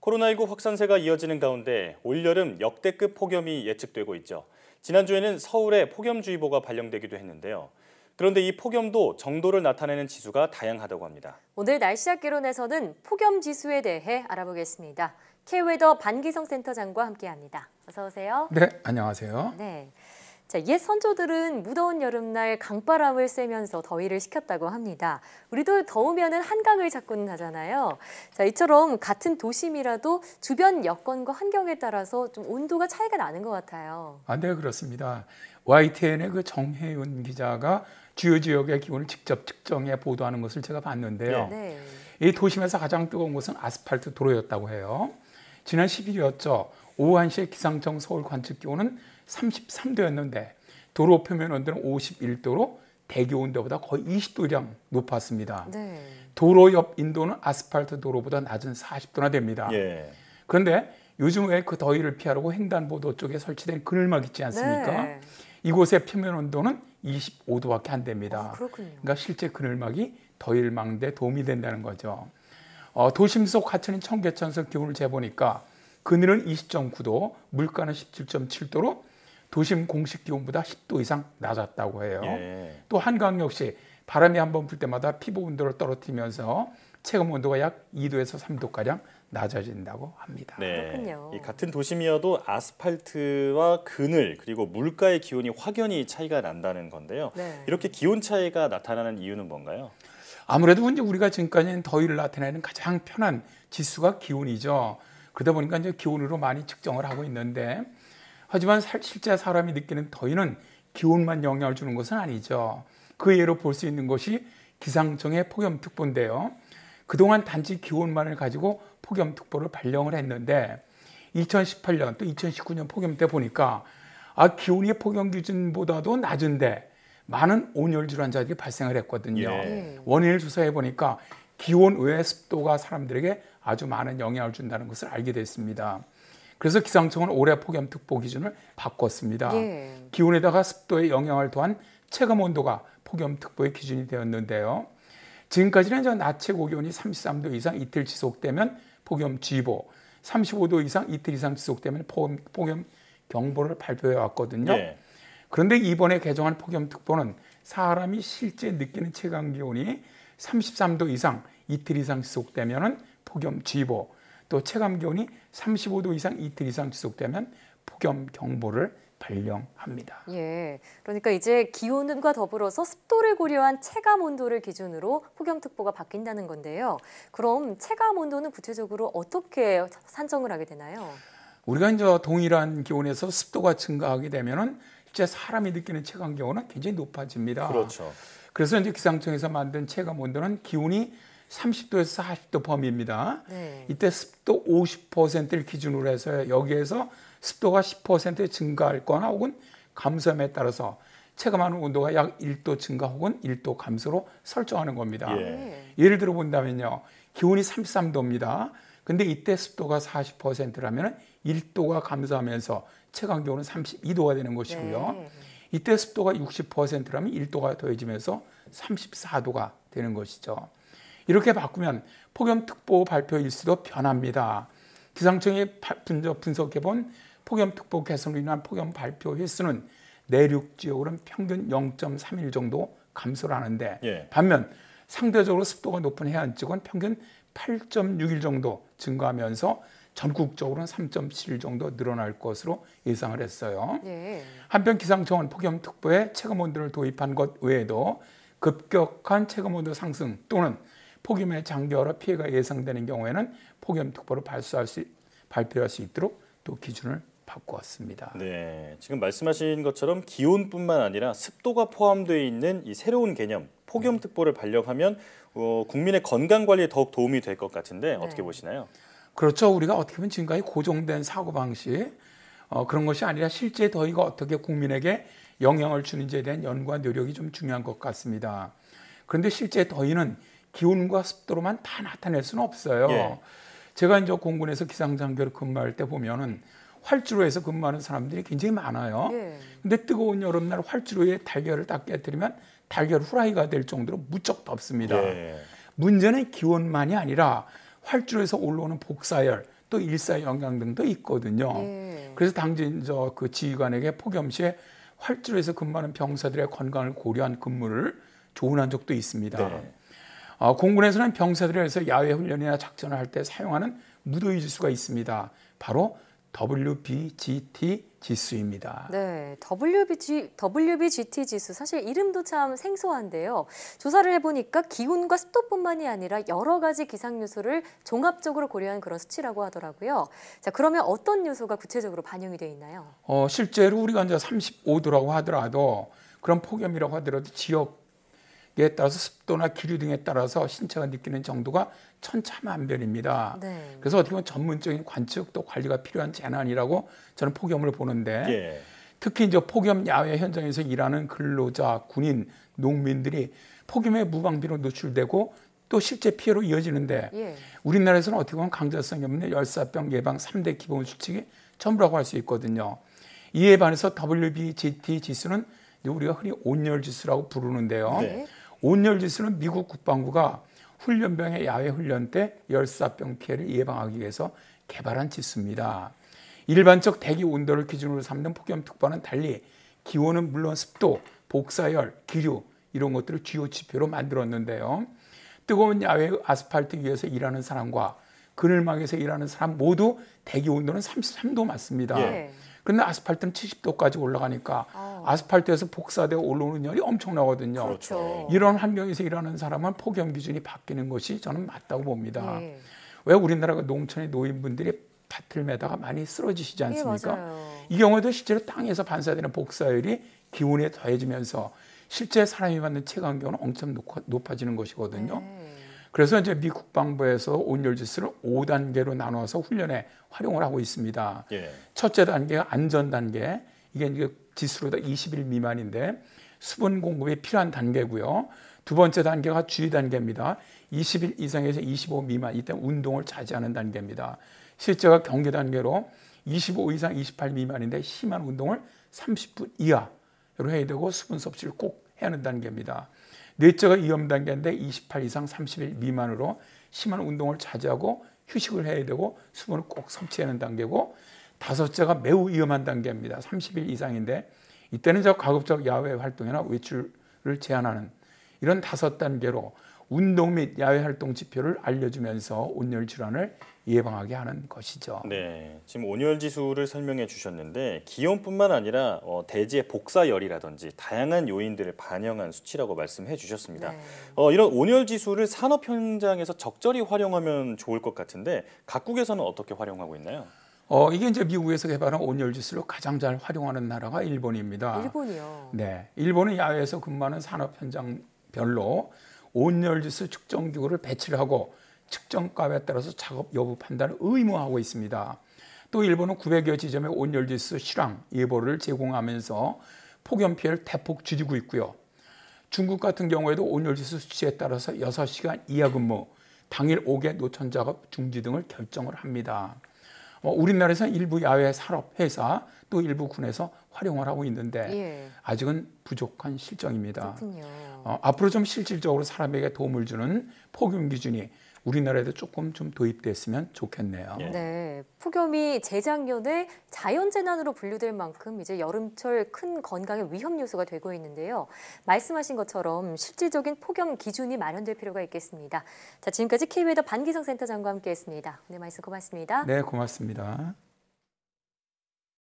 코로나19 확산세가 이어지는 가운데 올여름 역대급 폭염이 예측되고 있죠. 지난주에는 서울에 폭염주의보가 발령되기도 했는데요. 그런데 이 폭염도 정도를 나타내는 지수가 다양하다고 합니다. 오늘 날씨학 개론에서는 폭염 지수에 대해 알아보겠습니다. K웨더 반기성 센터장과 함께합니다. 어서 오세요. 네, 안녕하세요. 네. 자, 옛 선조들은 무더운 여름날 강바람을 쐬면서 더위를 식혔다고 합니다. 우리도 더우면은 한강을 찾곤 하잖아요. 자, 이처럼 같은 도심이라도 주변 여건과 환경에 따라서 좀 온도가 차이가 나는 것 같아요. 네, 그렇습니다. YTN의 그 정혜윤 기자가 주요 지역의 기온을 직접 측정해 보도하는 것을 제가 봤는데요. 네. 이 도심에서 가장 뜨거운 곳은 아스팔트 도로였다고 해요. 지난 10일이었죠. 오후 1시에 기상청 서울 관측 기온은 33도였는데 도로 표면 온도는 51도로 대기 온도보다 거의 20도량 높았습니다. 네. 도로 옆 인도는 아스팔트 도로보다 낮은 40도나 됩니다. 예. 그런데 요즘 왜 그 더위를 피하려고 횡단보도 쪽에 설치된 그늘막 있지 않습니까? 네. 이곳의 표면 온도는 25도밖에 안 됩니다. 그렇군요. 그러니까 실제 그늘막이 더위를 막는 데 도움이 된다는 거죠. 도심 속 하천인 청계천에서 기온을 재보니까 그늘은 20.9도, 물가는 17.7도로 도심 공식 기온보다 10도 이상 낮았다고 해요. 예. 또 한강 역시 바람이 한번 불 때마다 피부 온도를 떨어뜨리면서 체감 온도가 약 2도에서 3도가량 낮아진다고 합니다. 네. 그렇군요. 이 같은 도심이어도 아스팔트와 그늘 그리고 물가의 기온이 확연히 차이가 난다는 건데요. 네. 이렇게 기온 차이가 나타나는 이유는 뭔가요? 아무래도 이제 우리가 지금까지는 더위를 나타내는 가장 편한 지수가 기온이죠. 그러다 보니까 이제 기온으로 많이 측정을 하고 있는데, 하지만 실제 사람이 느끼는 더위는 기온만 영향을 주는 것은 아니죠. 그 예로 볼 수 있는 것이 기상청의 폭염특보인데요. 그동안 단지 기온만을 가지고 폭염특보를 발령을 했는데 2018년 또 2019년 폭염 때 보니까 기온이 폭염 기준보다도 낮은데 많은 온열 질환자들이 발생을 했거든요. 예. 원인을 조사해 보니까 기온 외에 습도가 사람들에게 아주 많은 영향을 준다는 것을 알게 됐습니다. 그래서 기상청은 올해 폭염특보 기준을 바꿨습니다. 예. 기온에다가 습도의 영향을 더한 체감온도가 폭염특보의 기준이 되었는데요. 지금까지는 낮 최고 기온이 33도 이상 이틀 지속되면 폭염주의보, 35도 이상 이틀 이상 지속되면 폭염경보를 발표해 왔거든요. 예. 그런데 이번에 개정한 폭염특보는 사람이 실제 느끼는 체감기온이 33도 이상 이틀 이상 지속되면 폭염주의보, 또 체감기온이 35도 이상 이틀 이상 지속되면 폭염경보를 발령합니다. 예, 그러니까 이제 기온과 더불어서 습도를 고려한 체감 온도를 기준으로 폭염특보가 바뀐다는 건데요. 그럼 체감 온도는 구체적으로 어떻게 산정을 하게 되나요? 우리가 이제 동일한 기온에서 습도가 증가하게 되면은 실제 사람이 느끼는 체감 기온은 굉장히 높아집니다. 그렇죠. 그래서 이제 기상청에서 만든 체감 온도는 기온이 30도에서 40도 범위입니다. 네. 이때 습도 50%를 기준으로 해서 여기에서 습도가 10% 증가할 거나 혹은 감소함에 따라서 체감하는 온도가 약 1도 증가 혹은 1도 감소로 설정하는 겁니다. 예. 예를 들어 본다면요. 기온이 33도입니다. 근데 이때 습도가 40%라면 1도가 감소하면서 체감 기온은 32도가 되는 것이고요. 네. 이때 습도가 60%라면 1도가 더해지면서 34도가 되는 것이죠. 이렇게 바꾸면 폭염특보 발표 일수도 변합니다. 기상청이 분석해본 폭염특보 개선으로 인한 폭염 발표 횟수는 내륙 지역으로는 평균 0.31 정도 감소를 하는데 예. 반면 상대적으로 습도가 높은 해안 지역은 평균 8.61 정도 증가하면서 전국적으로는 3.7 정도 늘어날 것으로 예상을 했어요. 예. 한편 기상청은 폭염특보에 체감온도를 도입한 것 외에도 급격한 체감온도 상승 또는 폭염의 장기화로 피해가 예상되는 경우에는 폭염특보를 발표할 수 있도록 또 기준을 바꾸었습니다. 네, 지금 말씀하신 것처럼 기온뿐만 아니라 습도가 포함되어 있는 이 새로운 개념 폭염특보를 발령하면 국민의 건강 관리에 더욱 도움이 될 것 같은데 어떻게 보시나요? 그렇죠. 우리가 어떻게 보면 지금까지 고정된 사고방식 그런 것이 아니라 실제 더위가 어떻게 국민에게 영향을 주는지에 대한 연구와 노력이 좀 중요한 것 같습니다. 그런데 실제 더위는 기온과 습도로만 다 나타낼 수는 없어요. 예. 제가 이제 공군에서 기상장교를 근무할 때 보면은 활주로에서 근무하는 사람들이 굉장히 많아요. 예. 근데 뜨거운 여름날 활주로에 달걀을 딱 깨뜨리면 달걀 후라이가 될 정도로 무척 덥습니다. 예. 문제는 기온만이 아니라 활주로에서 올라오는 복사열 또 일사 영양 등도 있거든요. 예. 그래서 당진 그 지휘관에게 폭염 시에 활주로에서 근무하는 병사들의 건강을 고려한 근무를 조언한 적도 있습니다. 네. 공군에서는 병사들에 의해서 야외 훈련이나 작전을 할 때 사용하는 무더위 지수가 있습니다. 바로 WBGT 지수입니다. 네, WBGT 지수 사실 이름도 참 생소한데요. 조사를 해보니까 기온과 습도뿐만이 아니라 여러 가지 기상 요소를 종합적으로 고려한 그런 수치라고 하더라고요. 자, 그러면 어떤 요소가 구체적으로 반영이 되어 있나요? 실제로 우리가 이제 35도라고 하더라도 그런 폭염이라고 하더라도 지역에 따라서 습도나 기류 등에 따라서 신체가 느끼는 정도가 천차만별입니다. 네. 그래서 어떻게 보면 전문적인 관측 또 관리가 필요한 재난이라고 저는 폭염을 보는데 예. 특히 이제 폭염 야외 현장에서 일하는 근로자, 군인, 농민들이 폭염에 무방비로 노출되고 또 실제 피해로 이어지는데 예. 우리나라에서는 어떻게 보면 강제성이 없는 열사병 예방 3대 기본 수칙이 전부라고 할 수 있거든요. 이에 반해서 WBGT 지수는 우리가 흔히 온열 지수라고 부르는데요. 네. 온열 지수는 미국 국방부가 훈련병의 야외 훈련 때 열사병 피해를 예방하기 위해서 개발한 지수입니다. 일반적 대기 온도를 기준으로 삼는 폭염특보와는 달리 기온은 물론 습도, 복사열, 기류 이런 것들을 주요 지표로 만들었는데요. 뜨거운 야외 아스팔트 위에서 일하는 사람과 그늘막에서 일하는 사람 모두 대기 온도는 33도 맞습니다. 예. 그런데 아스팔트는 70도까지 올라가니까 아스팔트에서 복사되어 올라오는 열이 엄청나거든요. 그렇죠. 이런 환경에서 일하는 사람은 폭염 기준이 바뀌는 것이 저는 맞다고 봅니다. 예. 왜 우리나라가 농촌의 노인분들이 밭을 매다가 많이 쓰러지시지 않습니까? 예, 맞아요. 이 경우에도 실제로 땅에서 반사되는 복사열이 기온에 더해지면서 실제 사람이 받는 체감 기온은 엄청 높아지는 것이거든요. 네. 그래서 이제 미 국방부에서 온열 지수를 5단계로 나눠서 훈련에 활용을 하고 있습니다. 예. 첫째 단계가 안전 단계. 이게 이제 지수로다 20일 미만인데 수분 공급이 필요한 단계고요. 두 번째 단계가 주의 단계입니다. 20일 이상에서 25 미만, 이때 운동을 자제하는 단계입니다. 실제가 경계 단계로 25 이상 28 미만인데 심한 운동을 30분 이하로 해야 되고 수분 섭취를 꼭 해야 하는 단계입니다. 넷째가 위험 단계인데 28 이상 30일 미만으로 심한 운동을 자제하고 휴식을 해야 되고 수분을 꼭 섭취해야 하는 단계고, 다섯째가 매우 위험한 단계입니다. 30일 이상인데 이때는 가급적 야외 활동이나 외출을 제한하는 이런 5단계로 운동 및 야외 활동 지표를 알려주면서 온열 질환을 예방하게 하는 것이죠. 네, 지금 온열 지수를 설명해 주셨는데 기온뿐만 아니라 대지의 복사열이라든지 다양한 요인들을 반영한 수치라고 말씀해 주셨습니다. 네. 이런 온열 지수를 산업 현장에서 적절히 활용하면 좋을 것 같은데 각국에서는 어떻게 활용하고 있나요? 이게 이제 미국에서 개발한 온열 지수를 가장 잘 활용하는 나라가 일본입니다. 일본이요. 네, 일본은 야외에서 근무하는 산업 현장별로 온열 지수 측정 기구를 배치를 하고 측정값에 따라서 작업 여부 판단을 의무화하고 있습니다. 또 일본은 900여 지점의 온열 지수 실황 예보를 제공하면서 폭염 피해를 대폭 줄이고 있고요. 중국 같은 경우에도 온열 지수 수치에 따라서 6시간 이하 근무, 당일 5개 노천 작업 중지 등을 결정을 합니다. 우리나라에서는 일부 야외 산업 회사 또 일부 군에서 활용을 하고 있는데 예. 아직은 부족한 실정입니다. 그렇군요. 앞으로 좀 실질적으로 사람에게 도움을 주는 폭염 기준이 우리나라에도 조금 좀 도입됐으면 좋겠네요. 예. 네, 폭염이 재작년에 자연재난으로 분류될 만큼 이제 여름철 큰 건강의 위험 요소가 되고 있는데요. 말씀하신 것처럼 실질적인 폭염 기준이 마련될 필요가 있겠습니다. 자, 지금까지 KB웨더 반기성 센터장과 함께했습니다. 오늘 말씀 고맙습니다. 네, 고맙습니다.